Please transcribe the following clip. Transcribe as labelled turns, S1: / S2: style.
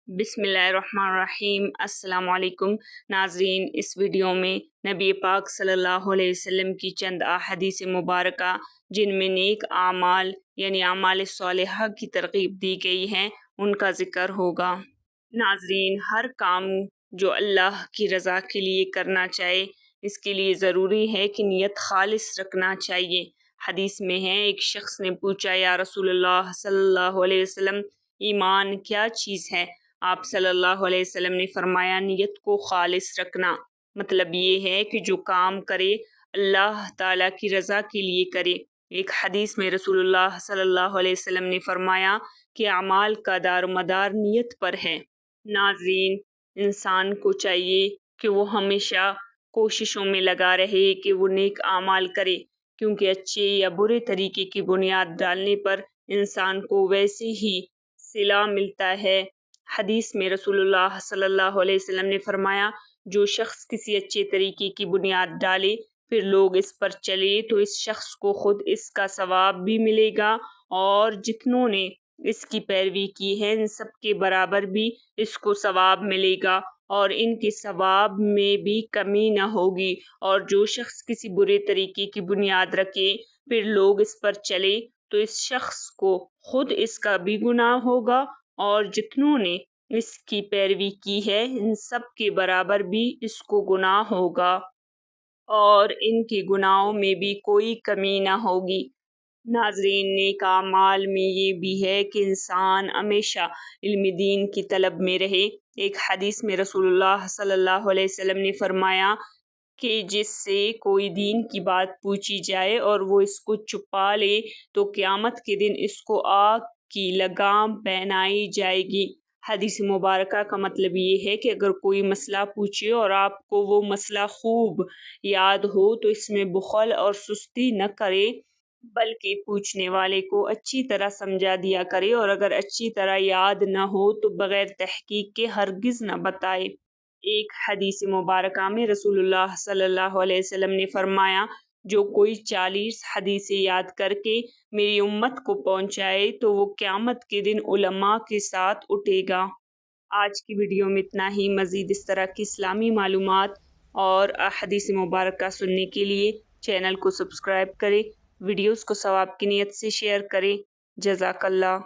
S1: بسم اللہ الرحمن الرحیم۔ السلام علیکم ناظرین، اس ویڈیو میں نبی پاک صلی اللہ علیہ وسلم کی چند احادیث مبارکہ جن میں نیک اعمال یعنی اعمال صالحہ کی ترغیب دی گئی ہے ان کا ذکر ہوگا۔ ناظرین، ہر کام جو اللہ کی رضا کے لیے کرنا چاہے اس کے لیے ضروری ہے کہ نیت خالص رکھنا چاہیے۔ حدیث میں ہے، ایک شخص نے پوچھا، یا رسول اللہ صلی اللہ علیہ وسلم، ایمان کیا چیز ہے؟ آپ صلی اللہ علیہ وسلم نے فرمایا، نیت کو خالص رکھنا۔ مطلب یہ ہے کہ جو کام کرے اللہ تعالیٰ کی رضا کے لیے کرے۔ ایک حدیث میں رسول اللہ صلی اللہ علیہ وسلم نے فرمایا کہ اعمال کا دار و مدار نیت پر ہے۔ ناظرین، انسان کو چاہیے کہ وہ ہمیشہ کوششوں میں لگا رہے کہ وہ نیک اعمال کرے، کیونکہ اچھے یا برے طریقے کی بنیاد ڈالنے پر انسان کو ویسے ہی صلہ ملتا ہے۔ حدیث میں رسول اللہ صلی اللہ علیہ وسلم نے فرمایا، جو شخص کسی اچھے طریقے کی بنیاد ڈالے پھر لوگ اس پر چلے تو اس شخص کو خود اس کا ثواب بھی ملے گا، اور جتنوں نے اس کی پیروی کی ہے ان سب کے برابر بھی اس کو ثواب ملے گا، اور ان کے ثواب میں بھی کمی نہ ہوگی۔ اور جو شخص کسی برے طریقے کی بنیاد رکھے پھر لوگ اس پر چلے تو اس شخص کو خود اس کا بھی گناہ ہوگا، اور جتنوں نے اس کی پیروی کی ہے ان سب کے برابر بھی اس کو گناہ ہوگا، اور ان کے گناہوں میں بھی کوئی کمی نہ ہوگی۔ ناظرین، نیک اعمال میں یہ بھی ہے کہ انسان ہمیشہ علم دین کی طلب میں رہے۔ ایک حدیث میں رسول اللہ صلی اللہ علیہ وسلم نے فرمایا کہ جس سے کوئی دین کی بات پوچھی جائے اور وہ اس کو چھپا لے تو قیامت کے دن اس کو آگ کی لگام پہنائی جائے گی۔ حدیث مبارکہ کا مطلب یہ ہے کہ اگر کوئی مسئلہ پوچھے اور آپ کو وہ مسئلہ خوب یاد ہو تو اس میں بخل اور سستی نہ کرے، بلکہ پوچھنے والے کو اچھی طرح سمجھا دیا کرے، اور اگر اچھی طرح یاد نہ ہو تو بغیر تحقیق کے ہرگز نہ بتائے۔ ایک حدیث مبارکہ میں رسول اللہ صلی اللہ علیہ وسلم نے فرمایا، جو کوئی 40 حدیثیں یاد کر کے میری امت کو پہنچائے تو وہ قیامت کے دن علماء کے ساتھ اٹھے گا۔ آج کی ویڈیو میں اتنا ہی۔ مزید اس طرح کی اسلامی معلومات اور احادیث مبارکہ سننے کے لیے چینل کو سبسکرائب کریں، ویڈیوز کو ثواب کی نیت سے شیئر کریں۔ جزاک اللہ۔